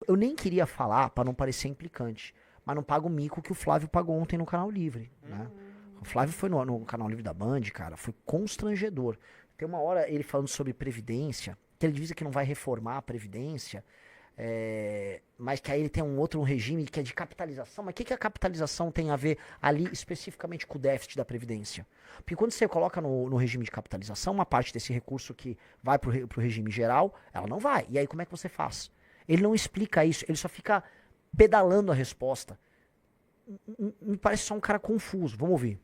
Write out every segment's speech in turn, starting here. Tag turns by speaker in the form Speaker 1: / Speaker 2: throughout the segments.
Speaker 1: Eu nem queria falar pra não parecer implicante, mas não paga o mico que o Flávio pagou ontem no Canal Livre, né? O Flávio foi no Canal Livre da Band, cara, foi constrangedor. Tem uma hora ele falando sobre Previdência, que ele diz que não vai reformar a Previdência, mas que aí ele tem um outro regime que é de capitalização. Mas o que a capitalização tem a ver ali especificamente com o déficit da Previdência? Porque quando você coloca no regime de capitalização, uma parte desse recurso que vai pro regime geral, ela não vai. E aí como é que você faz? Ele não explica isso, ele só fica pedalando a resposta. Me parece só um cara confuso. Vamos ouvir.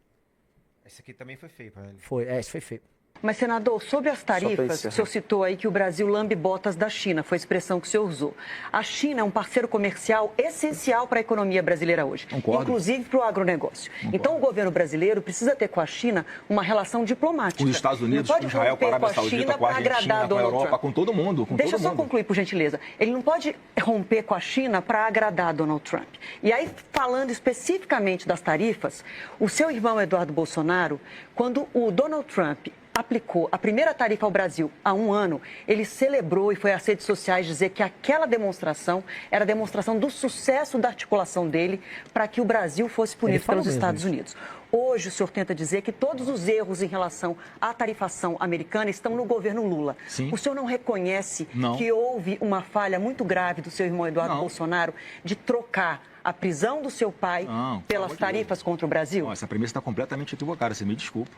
Speaker 2: Esse aqui também foi feio pra ele.
Speaker 1: Esse foi feio.
Speaker 3: Mas, senador, sobre as tarifas, o senhor citou aí que o Brasil lambe botas da China, foi a expressão que o senhor usou. A China é um parceiro comercial essencial para a economia brasileira hoje,
Speaker 4: Concordo.
Speaker 3: inclusive para o agronegócio.
Speaker 4: Concordo.
Speaker 3: Então, o governo brasileiro precisa ter com a China uma relação diplomática.
Speaker 4: Com os Estados Unidos, com Israel, com a Arábia Saudita, com a Argentina, com a Europa, com todo mundo.
Speaker 3: Deixa eu só concluir, por gentileza. Ele não pode romper com a China para agradar Donald Trump. E aí, falando especificamente das tarifas, o seu irmão Eduardo Bolsonaro, quando o Donald Trump aplicou a primeira tarifa ao Brasil há um ano, ele celebrou e foi às redes sociais dizer que aquela demonstração era a demonstração do sucesso da articulação dele para que o Brasil fosse punido pelos Estados Unidos. Hoje, o senhor tenta dizer que todos os erros em relação à tarifação americana estão no governo Lula.
Speaker 4: Sim.
Speaker 3: O senhor não reconhece
Speaker 4: Não.
Speaker 3: que houve uma falha muito grave do seu irmão Eduardo
Speaker 4: Não.
Speaker 3: Bolsonaro de trocar a prisão do seu pai
Speaker 4: Não,
Speaker 3: pelas
Speaker 4: pelo amor de
Speaker 3: tarifas contra o Brasil?
Speaker 4: Não, essa premissa está completamente equivocada, você me desculpa.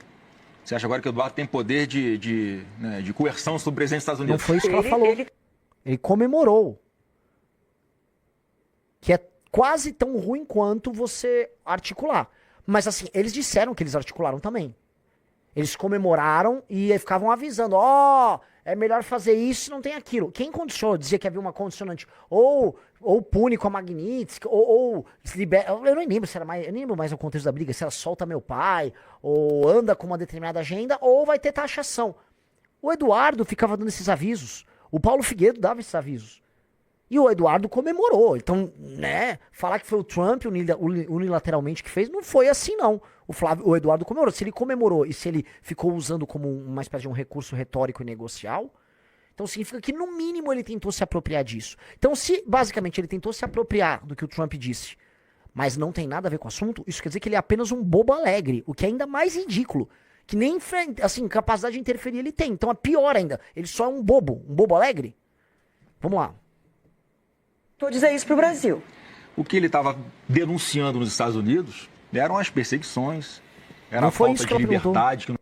Speaker 4: Você acha agora que o Eduardo tem poder de coerção sobre o presidente dos Estados
Speaker 1: Não
Speaker 4: Unidos?
Speaker 1: foi isso que ela falou. Ele comemorou. Que é quase tão ruim quanto você articular. Mas assim, eles disseram que eles articularam também. Eles comemoraram e aí ficavam avisando, é melhor fazer isso, não tem aquilo. Quem condicionou? Dizia que havia uma condicionante, ou pune com a Magnitsky, ou se libera, eu não lembro se era mais, eu nem lembro mais o contexto da briga, se ela solta meu pai, ou anda com uma determinada agenda, ou vai ter taxação. O Eduardo ficava dando esses avisos, o Paulo Figueiredo dava esses avisos. E o Eduardo comemorou. Então, né, falar que foi o Trump unilateralmente que fez, não foi assim, não. O Eduardo comemorou. Se ele comemorou e se ele ficou usando como uma espécie de um recurso retórico e negocial, então significa que, no mínimo, ele tentou se apropriar disso. Então, se, basicamente, ele tentou se apropriar do que o Trump disse, mas não tem nada a ver com o assunto, isso quer dizer que ele é apenas um bobo alegre, o que é ainda mais ridículo. Que nem, assim, capacidade de interferir ele tem. Então, é pior ainda. Ele só é um bobo alegre. Vamos lá.
Speaker 3: Vou dizer isso para o Brasil.
Speaker 4: O que ele estava denunciando nos Estados Unidos eram as perseguições, era
Speaker 1: Não
Speaker 4: a
Speaker 1: foi
Speaker 4: falta
Speaker 1: isso
Speaker 4: de
Speaker 1: que ela perguntou.
Speaker 4: liberdade que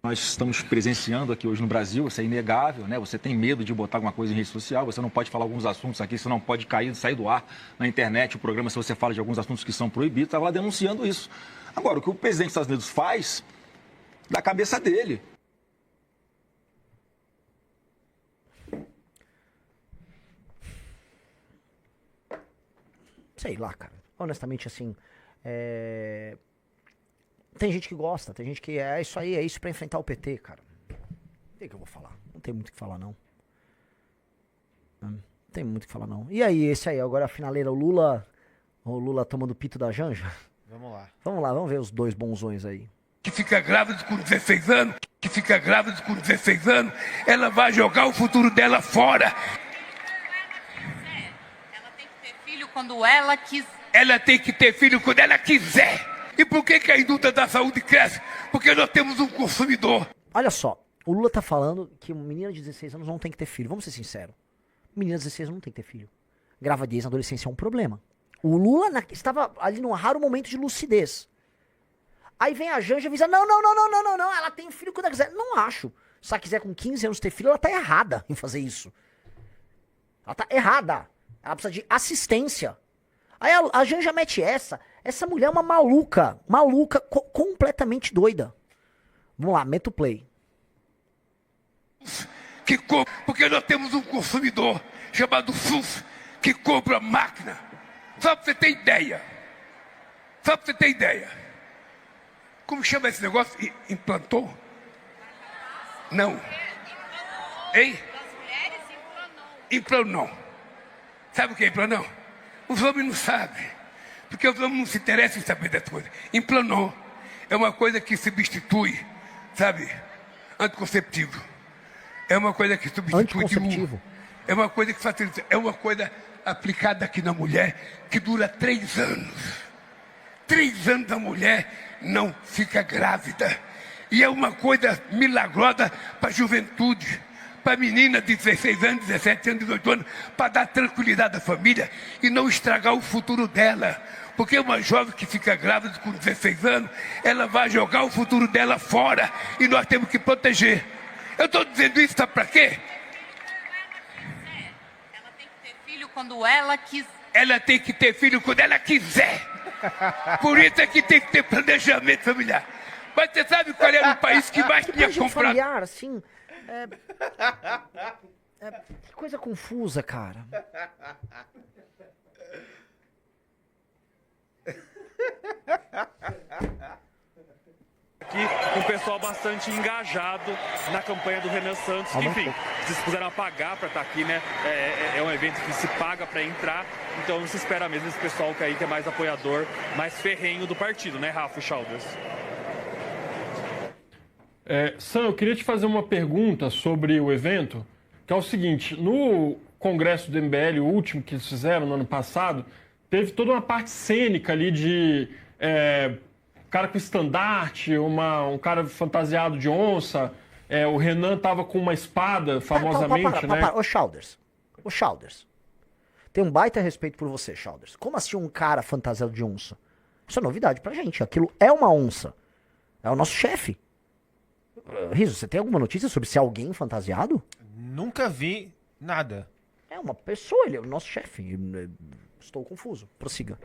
Speaker 4: nós estamos presenciando aqui hoje no Brasil. Isso é inegável, né? Você tem medo de botar alguma coisa em rede social, você não pode falar alguns assuntos aqui, você não pode sair do ar na internet, o programa, se você fala de alguns assuntos que são proibidos, estava lá denunciando isso. Agora, o que o presidente dos Estados Unidos faz, da cabeça dele.
Speaker 1: Sei lá, cara. Honestamente, assim, tem gente que gosta, tem gente que é isso aí, é isso pra enfrentar o PT, cara. O que eu vou falar? Não tem muito o que falar, não. Não tem muito o que falar, não. E aí, esse aí, agora a finaleira, o Lula tomando o pito da Janja?
Speaker 2: Vamos lá.
Speaker 1: Vamos lá, vamos ver os dois bonzões aí.
Speaker 5: Que fica grávida com 16 anos, ela vai jogar o futuro dela fora.
Speaker 6: Ela tem que ter filho quando ela quiser.
Speaker 5: Ela tem que ter filho quando ela quiser. E por que a indústria da saúde cresce? Porque nós temos um consumidor.
Speaker 1: Olha só, o Lula tá falando que uma menina de 16 anos não tem que ter filho. Vamos ser sinceros. Menina de 16 anos não tem que ter filho. Gravidez na adolescência é um problema. O Lula estava ali num raro momento de lucidez. Aí vem a Janja e avisa, não, ela tem filho quando ela quiser. Não acho. Se ela quiser com 15 anos ter filho, ela tá errada em fazer isso. Ela tá errada. Ela precisa de assistência. Aí a Janja mete essa mulher é uma maluca, completamente doida. Vamos lá, meta o play.
Speaker 5: Porque nós temos um consumidor chamado SUS que compra máquina. Só pra você ter ideia. Como chama esse negócio? Implantou? Não. Hein? Implanou. Sabe o que é implanou? Os homens não sabem. Porque os homens não se interessam em saber das coisas. Implanou. É uma coisa que substitui, sabe? Anticonceptivo. É uma coisa que substitui
Speaker 1: Anticonceptivo.
Speaker 5: É uma coisa que facilita. É uma coisa aplicada aqui na mulher que dura 3 anos. 3 anos a mulher não fica grávida. E é uma coisa milagrosa para a juventude. Para a menina de 16 anos, 17 anos, 18 anos, para dar tranquilidade à família e não estragar o futuro dela. Porque uma jovem que fica grávida com 16 anos, ela vai jogar o futuro dela fora e nós temos que proteger. Eu estou dizendo isso, sabe para quê?
Speaker 6: Ela tem que ter filho quando ela quiser.
Speaker 5: Ela tem que ter filho quando ela quiser. Por isso é que tem que ter planejamento familiar. Mas você sabe qual era o país que mais tinha
Speaker 1: Planejamento
Speaker 5: comprado?
Speaker 1: familiar, assim. Que coisa confusa, cara.
Speaker 7: Aqui um pessoal bastante engajado na campanha do Renan Santos, que, enfim, vocês puderam pagar para estar aqui, né? É um evento que se paga para entrar, então não se espera mesmo esse pessoal que aí que é mais apoiador, mais ferrenho do partido, né, Rafa Chalders?
Speaker 8: Sam, eu queria te fazer uma pergunta sobre o evento, que é o seguinte: no congresso do MBL, o último que eles fizeram no ano passado, teve toda uma parte cênica ali de um cara com estandarte, um cara fantasiado de onça, o Renan tava com uma espada, famosamente, né?
Speaker 1: Ô, Chalders. Tem um baita respeito por você, Chalders. Como assim um cara fantasiado de onça? Isso é novidade pra gente. Aquilo é uma onça. É o nosso chefe. Riso, você tem alguma notícia sobre se é alguém fantasiado?
Speaker 2: Nunca vi nada.
Speaker 1: É uma pessoa, ele é o nosso chefe. Estou confuso. Prossiga.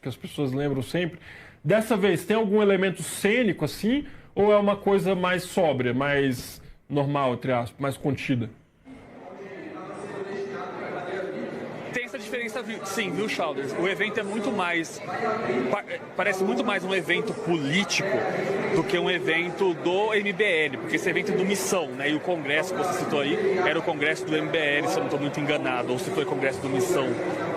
Speaker 8: Que as pessoas lembram sempre. Dessa vez, tem algum elemento cênico assim? Ou é uma coisa mais sóbria, mais normal, entre aspas, mais contida?
Speaker 7: Tem essa diferença, sim, viu, Chalders? O evento é muito mais... Parece muito mais um evento político do que um evento do MBL, porque esse evento é do Missão, né? E o congresso que você citou aí era o congresso do MBL, se eu não estou muito enganado, ou se foi o congresso do Missão,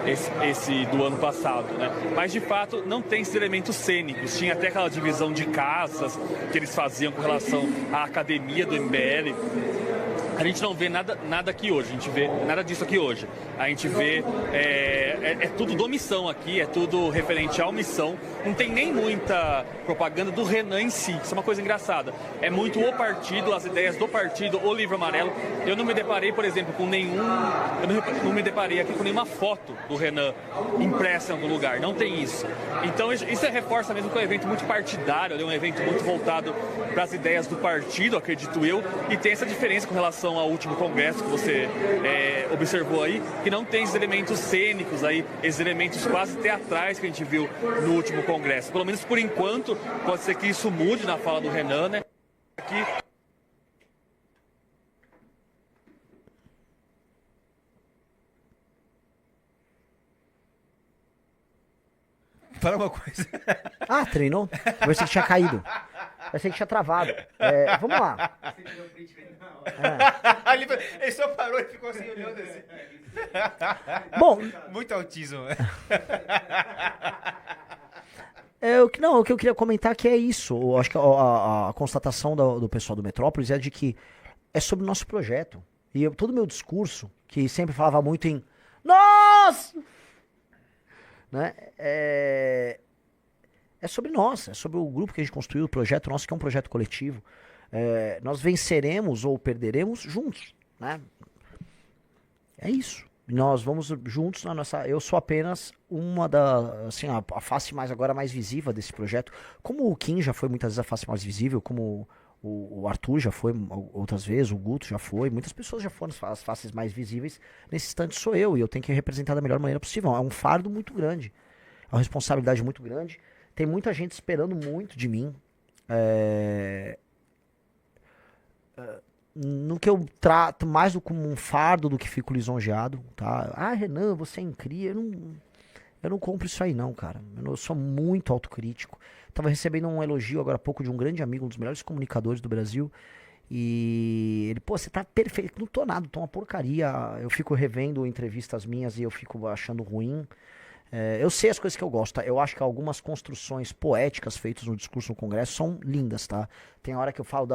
Speaker 7: esse do ano passado, né? Mas, de fato, não tem esses elementos cênicos. Tinha até aquela divisão de casas que eles faziam com relação à academia do MBL. A gente não vê nada aqui hoje, a gente vê nada disso aqui hoje. A gente vê, é tudo do Missão aqui, é tudo referente ao Missão. Não tem nem muita propaganda do Renan em si, isso é uma coisa engraçada. É muito o partido, as ideias do partido, o livro amarelo. Eu não me deparei, por exemplo, com não me deparei aqui com nenhuma foto do Renan impressa em algum lugar, não tem isso. Então isso reforça mesmo que é um evento muito partidário, é um evento muito voltado para as ideias do partido, acredito eu, e tem essa diferença com relação ao último congresso que você observou aí, que não tem esses elementos cênicos aí, esses elementos quase teatrais que a gente viu no último congresso. Pelo menos por enquanto, pode ser que isso mude na fala do Renan, né? Aqui...
Speaker 2: Fala uma coisa.
Speaker 1: Ah, treinou? Eu pensei que tinha caído. Eu pensei que tinha travado. Vamos lá.
Speaker 2: Ele só parou e ficou assim olhando assim.
Speaker 1: Bom,
Speaker 2: Muito autismo.
Speaker 1: o que eu queria comentar que é isso. Eu acho que a constatação do pessoal do Metrópolis é de que é sobre o nosso projeto. E todo o meu discurso, que sempre falava muito em nós, né, é sobre nós, é sobre o grupo que a gente construiu, o projeto nosso, que é um projeto coletivo. Nós venceremos ou perderemos juntos, né? É isso. Nós vamos juntos na nossa... Eu sou apenas assim, a face mais visível desse projeto. Como o Kim já foi muitas vezes a face mais visível, como o Arthur já foi outras vezes, o Guto já foi, muitas pessoas já foram as faces mais visíveis. Nesse instante sou eu, e eu tenho que representar da melhor maneira possível. É um fardo muito grande, é uma responsabilidade muito grande. Tem muita gente esperando muito de mim. No que eu trato mais como um fardo do que fico lisonjeado, tá? Ah, Renan, você é incrível. Eu não compro isso aí não, cara. Eu sou muito autocrítico. Tava recebendo um elogio agora há pouco de um grande amigo, um dos melhores comunicadores do Brasil. E ele, você tá perfeito. Não tô nada, tô uma porcaria. Eu fico revendo entrevistas minhas e eu fico achando ruim. Eu sei as coisas que eu gosto, tá? Eu acho que algumas construções poéticas feitas no discurso no Congresso são lindas, tá? Tem a hora que eu falo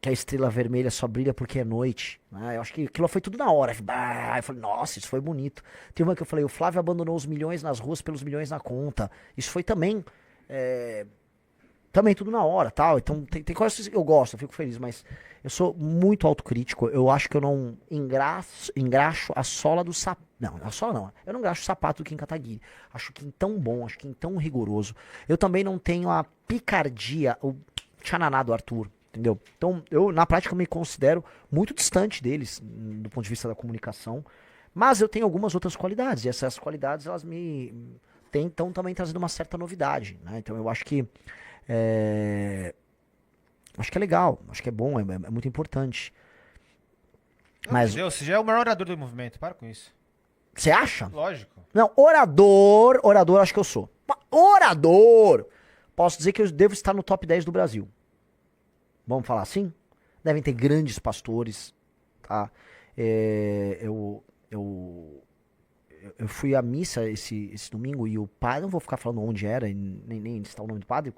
Speaker 1: que a estrela vermelha só brilha porque é noite. Né? Eu acho que aquilo foi tudo na hora. Eu falei, nossa, isso foi bonito. Tem uma que eu falei, o Flávio abandonou os milhões nas ruas pelos milhões na conta. Isso foi também... também tudo na hora, tal. Então tem coisas que eu gosto, eu fico feliz, mas eu sou muito autocrítico. Eu acho que eu não engraxo a sola do sapato. Não, a sola não. Eu não engraxo o sapato do Kim Kataguiri. Acho Kim tão bom, acho Kim tão rigoroso. Eu também não tenho a picardia, o tchananá do Arthur, entendeu? Então eu, na prática, me considero muito distante deles, do ponto de vista da comunicação. Mas eu tenho algumas outras qualidades, e essas qualidades, elas me estão também trazendo uma certa novidade, né? Então eu acho que acho que é legal, acho que é bom, é muito importante. Mas
Speaker 2: Deus, você já é o maior orador do movimento, para com isso.
Speaker 1: você acha?
Speaker 2: Lógico.
Speaker 1: Não, orador acho que eu sou. Orador! Posso dizer que eu devo estar no top 10 do Brasil. Vamos falar assim? Devem ter grandes pastores, tá? Eu fui à missa esse domingo e o padre, não vou ficar falando onde era, nem citar o nome do padre,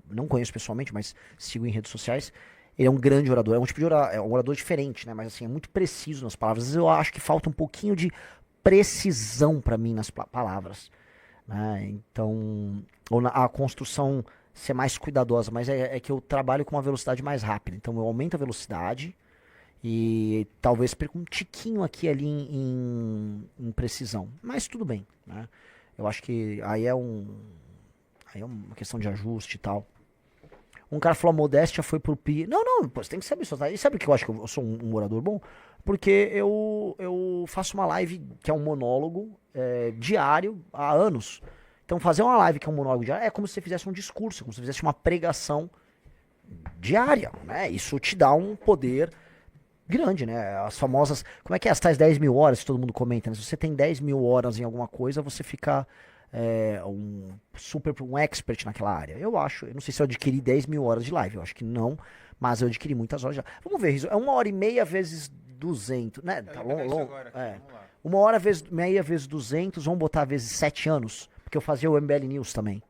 Speaker 1: não conheço pessoalmente, mas sigo em redes sociais. Ele é um grande orador, é um tipo de é um orador diferente, né? Mas assim, é muito preciso nas palavras. Às vezes eu acho que falta um pouquinho de precisão pra mim nas palavras, né? Então, a construção ser mais cuidadosa, mas é que eu trabalho com uma velocidade mais rápida. Então eu aumento a velocidade e talvez perca um tiquinho aqui e ali em precisão. Mas tudo bem, né? Eu acho que aí é uma questão de ajuste e tal. Um cara falou, a modéstia foi pro pi. Não, pô, você tem que saber isso. E sabe por que eu acho que eu sou um orador bom? Porque eu faço uma live que é um monólogo diário há anos. Então fazer uma live que é um monólogo diário é como se você fizesse um discurso, como se você fizesse uma pregação diária, né? Isso te dá um poder grande, né? As famosas... Como é que é? As tais 10 mil horas que todo mundo comenta, né? Se você tem 10 mil horas em alguma coisa, você fica um expert naquela área. Eu não sei se eu adquiri 10 mil horas de live, eu acho que não, mas eu adquiri muitas horas já. Vamos ver, é 1h30 vezes 200, né? Tá longo.
Speaker 2: Agora, vamos lá.
Speaker 1: 1h30 vezes 200, vamos botar vezes 7 anos, porque eu fazia o MBL News também.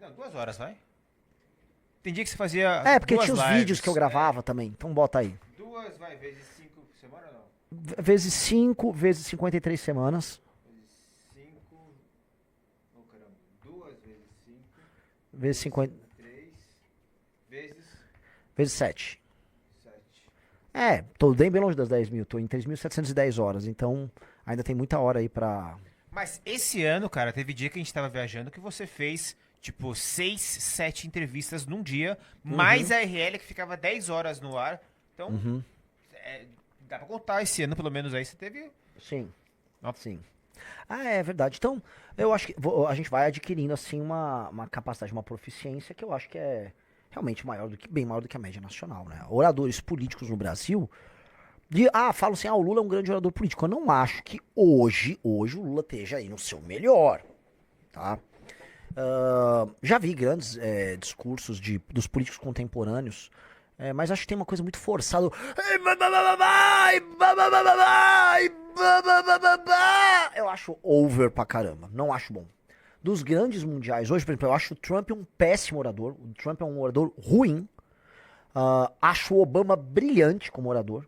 Speaker 2: Não, 2 horas, vai. Tem dia que você fazia
Speaker 1: Porque
Speaker 2: duas
Speaker 1: tinha os
Speaker 2: lives,
Speaker 1: vídeos que eu gravava também, então bota aí.
Speaker 2: 2, vai, vezes 5 por semana ou não?
Speaker 1: Vezes 5, vezes 53 semanas.
Speaker 2: Vezes 5... Oh, caramba. 2 vezes 5...
Speaker 1: Vezes 50...
Speaker 2: 3... Vezes...
Speaker 1: Vezes 7.
Speaker 2: 7.
Speaker 1: Tô bem longe das 10 mil, tô em 3.710 horas, então ainda tem muita hora aí pra...
Speaker 2: Mas esse ano, cara, teve dia que a gente tava viajando que você fez, tipo, 6, 7 entrevistas num dia, mais a RL que ficava 10 horas no ar. Então, dá pra contar esse ano, pelo menos aí você teve...
Speaker 1: Sim,
Speaker 2: Ó.
Speaker 1: sim. É verdade. Então, eu acho que a gente vai adquirindo, assim, uma capacidade, uma proficiência que eu acho que é realmente bem maior do que a média nacional, né? Oradores políticos no Brasil... falam assim, o Lula é um grande orador político. Eu não acho que hoje o Lula esteja aí no seu melhor, tá? Já vi grandes discursos dos políticos contemporâneos, mas acho que tem uma coisa muito forçada. Eu acho over pra caramba, não acho bom. Dos grandes mundiais hoje, por exemplo, eu acho o Trump um péssimo orador. O Trump é um orador ruim. Acho o Obama brilhante como orador.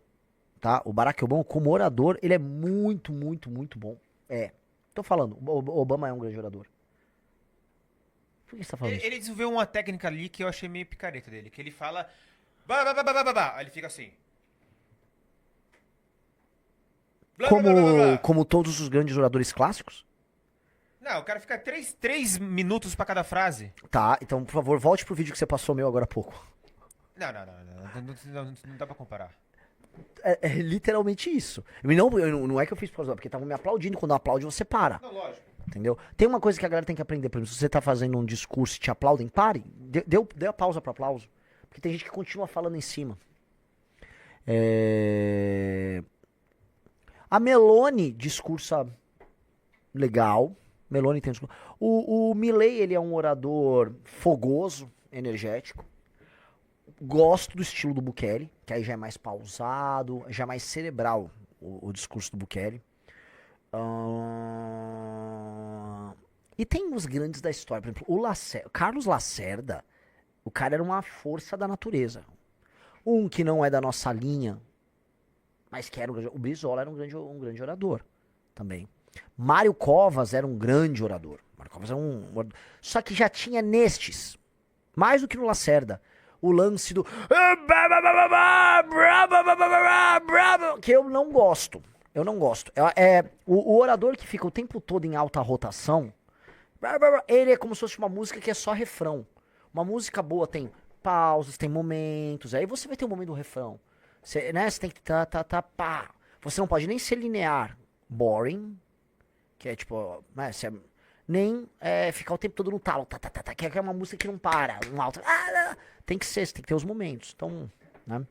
Speaker 1: Tá? O Barack Obama, como orador, ele é muito, muito, muito bom. Tô falando, o Obama é um grande orador. Por que você tá falando isso?
Speaker 2: Ele desenvolveu uma técnica ali que eu achei meio picareta dele, que ele fala... Aí ele fica assim...
Speaker 1: Como todos os grandes oradores clássicos?
Speaker 2: Não, o cara fica 3 minutos pra cada frase.
Speaker 1: Tá, então, por favor, volte pro vídeo que você passou meu agora há pouco.
Speaker 2: Não dá pra comparar.
Speaker 1: É literalmente isso. Não é que eu fiz porque estavam me aplaudindo. Quando aplaude, você para.
Speaker 2: Não, lógico.
Speaker 1: Entendeu? Tem uma coisa que a galera tem que aprender. Por exemplo, se você tá fazendo um discurso e te aplaudem, pare. Dê a pausa pro aplauso. Porque tem gente que continua falando em cima. A Meloni discursa legal. Meloni tem um discurso. O Milley, ele é um orador fogoso, energético. Gosto do estilo do Bukele, que aí já é mais pausado, já é mais cerebral o discurso do Bukele. E tem os grandes da história, por exemplo, Carlos Lacerda O cara era uma força da natureza. Um que não é da nossa linha, mas que era um grande... O Brizola era um grande orador também. Mário Covas era um grande orador. Mário Covas era Só que já tinha nestes, mais do que no Lacerda, o lance do... Que eu não gosto. Eu não gosto. O orador que fica o tempo todo em alta rotação, ele é como se fosse uma música que é só refrão. Uma música boa tem pausas, tem momentos. Aí você vai ter um momento do refrão. Você tem que pá. Você não pode nem ser linear. Boring. Que é tipo, né, nem ficar o tempo todo no talo. Que é uma música que não para. Um alto. Tem que ser, você tem que ter os momentos. Então, né?